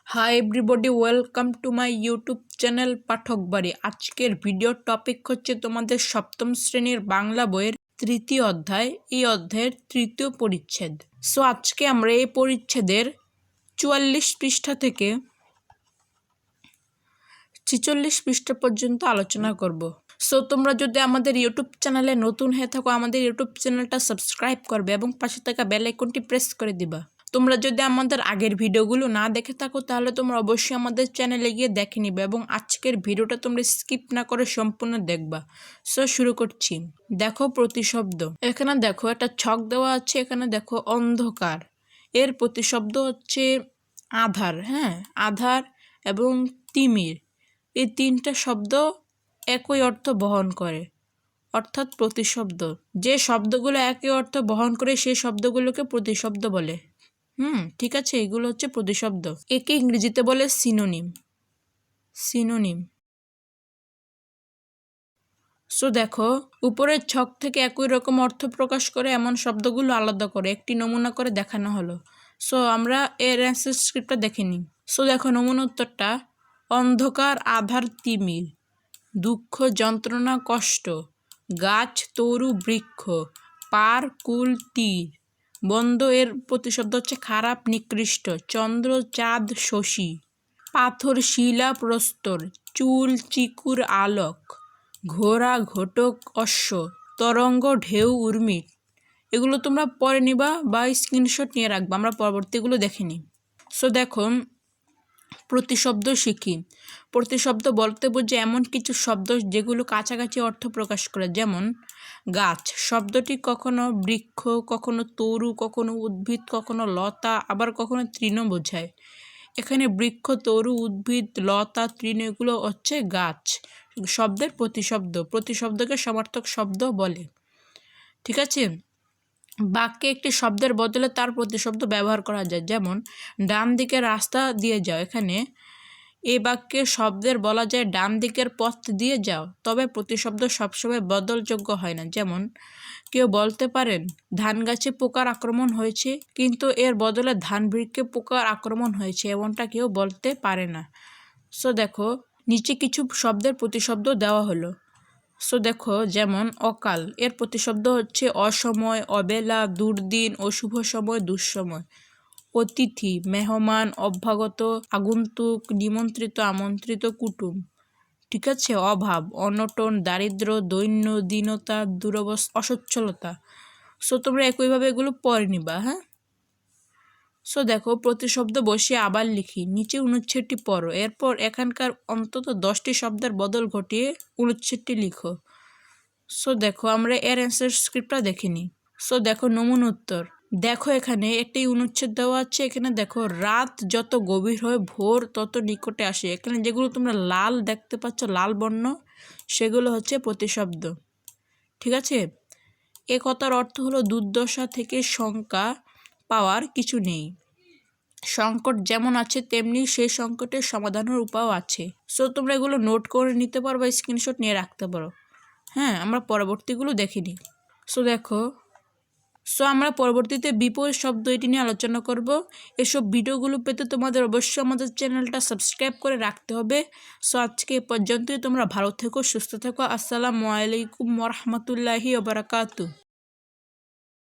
High everybody, welcome to my YouTube channel Pathak Bari. আজকের ভিডিওর topic হচ্ছে তোমাদের সপ্তম শ্রেণীর বাংলা বইয়ের তৃতীয় অধ্যায়, এই অধ্যায়ের তৃতীয় পরিচ্ছেদ। সো আজকে আমরা এই পরিচ্ছেদের 44 পৃষ্ঠা থেকে 46 পৃষ্ঠা পর্যন্ত আলোচনা করব। সো তোমরা যদি আমাদের ইউটিউব চ্যানেলে নতুন হয়ে থাকো, আমাদের ইউটিউব চ্যানেলটা সাবস্ক্রাইব করবে এবং পাশে থাকা বেল আইকনটি প্রেস করে দিবা। তোমরা যদি আমাদের আগের ভিডিওগুলো না দেখে থাকো তাহলে তোমরা অবশ্যই আমাদের চ্যানেলে গিয়ে দেখে নিবে এবং আজকের ভিডিওটা তোমরা স্কিপ না করে সম্পূর্ণ দেখবা। সো শুরু করছি। দেখো প্রতিশব্দ। এখানে দেখো একটা ছক দেওয়া আছে, এখানে দেখো অন্ধকার, এর প্রতিশব্দ হচ্ছে আধার। হ্যাঁ, আধার এবং তিমির, এই তিনটা শব্দ একই অর্থ বহন করে, অর্থাৎ প্রতিশব্দ। যে শব্দগুলো একই অর্থ বহন করে সেই শব্দগুলোকে প্রতিশব্দ বলে। ঠিক আছে, এগুলো হচ্ছে প্রতিশব্দ। একে ইংরেজিতে বলে সিনোনিম। সো দেখো, উপরের ছক থেকে একই রকম অর্থ প্রকাশ করে এমন শব্দগুলো আলাদা করে একটি নমুনা করে দেখানো হলো। সো আমরা এর অ্যান্সার স্ক্রিপ্টটা দেখে নিই। সো দেখো নমুনা উত্তরটা: অন্ধকার, আধার, তিমির, দুঃখ, যন্ত্রণা, কষ্ট, গাছ, তরু, বৃক্ষ, পার, কুল, তীর, বন্ধ, এর প্রতিশব্দ হচ্ছে খারাপ, নিকৃষ্ট, চন্দ্র, চাঁদ, শশী, পাথর, শিলা, প্রস্তর, চুল, চিকুর, আলোক, ঘোড়া, ঘটক, অশ্ব, তরঙ্গ, ঢেউ, উর্মি। এগুলো তোমরা পরে নিবা বা স্ক্রিনশট নিয়ে রাখবা, আমরা পরবর্তীগুলো দেখে নিই। সো দেখো, প্রতিশব্দ শিখি। প্রতিশব্দ বলতে বোঝে এমন কিছু শব্দ যেগুলো কাছাকাছি অর্থ প্রকাশ করে। যেমন গাছ শব্দটি কখনো বৃক্ষ, কখনো তরু, কখনো উদ্ভিদ, কখনো লতা, আবার কখনো তৃণ বোঝায়। এখানে বৃক্ষ, তরু, উদ্ভিদ, লতা, তৃণ এগুলো হচ্ছে গাছ শব্দের প্রতিশব্দ। প্রতিশব্দকে সমার্থক শব্দ বলে। ঠিক আছে, বাক্যে একটি শব্দের বদলে তার প্রতিশব্দ ব্যবহার করা যায়। যেমন ডান দিকে রাস্তা দিয়ে যাও, এখানে এই বাক্যে শব্দের বলা যায় ডান দিকের পথ দিয়ে যাও, তবে প্রতিশব্দ সবসময় বদলযোগ্য হয় না। যেমন কেউ বলতে পারেন ধান গাছে পোকার আক্রমণ হয়েছে, কিন্তু এর বদলে ধান বৃক্ষে পোকার আক্রমণ হয়েছে, এমনটা কেউ বলতে পারে না। সো দেখো, নিচে কিছু শব্দের প্রতিশব্দ দেওয়া হলো। সো দেখো, যেমন অকাল, এর প্রতিশব্দ হচ্ছে অসময়, অবেলা, দুর্দিন, অশুভ সময়, দুঃসময়। অতিথি, মেহমান, অভ্যাগত, আগন্তুক, নিমন্ত্রিত, আমন্ত্রিত, কুটুম। ঠিক আছে, অভাব, অনটন, দারিদ্র, দৈন্য, দীনতা, দুরবস্থা, অসচ্ছলতা। সো তোমরা একইভাবে এগুলো পড়ে নিবা। হ্যাঁ, সো দেখো, প্রতিশব্দ বসিয়ে আবার লিখি। নিচে অনুচ্ছেদটি পড়ো, এরপর এখানকার অন্তত 10টি শব্দের বদল ঘটিয়ে অনুচ্ছেদটি লিখো। সো দেখো, আমরা এর অ্যান্সার স্ক্রিপ্টটা দেখে নিই। সো দেখো নমুনা উত্তর। দেখো এখানে একটি অনুচ্ছেদ দেওয়া আছে, এখানে দেখো রাত যত গভীর হয় ভোর তত নিকটে আসে। এখানে যেগুলো তোমরা লাল দেখতে পাচ্ছ, লাল বর্ণ, সেগুলো হচ্ছে প্রতিশব্দ। ঠিক আছে, এ কথার অর্থ হলো দুর্দশা থেকে শঙ্কা পাওয়ার কিছু নেই। সংকট যেমন আছে তেমনি সেই সংকটের সমাধানের উপায়ও আছে। সো তোমরা এগুলো নোট করে নিতে পারো বা স্ক্রিনশট নিয়ে রাখতে পারো। হ্যাঁ, আমরা পরবর্তীগুলো দেখে নিই। সো দেখো, আমরা পরবর্তীতে বিপরীত শব্দ এটি নিয়ে আলোচনা করব। এসব ভিডিওগুলো পেতে তোমাদের অবশ্যই আমাদের চ্যানেলটা সাবস্ক্রাইব করে রাখতে হবে। সো আজকে এ পর্যন্তই। তোমরা ভালো থেকো, সুস্থ থেকো। আসসালামু আলাইকুম ওয়া রাহমাতুল্লাহি ওয়া বারাকাতুহু।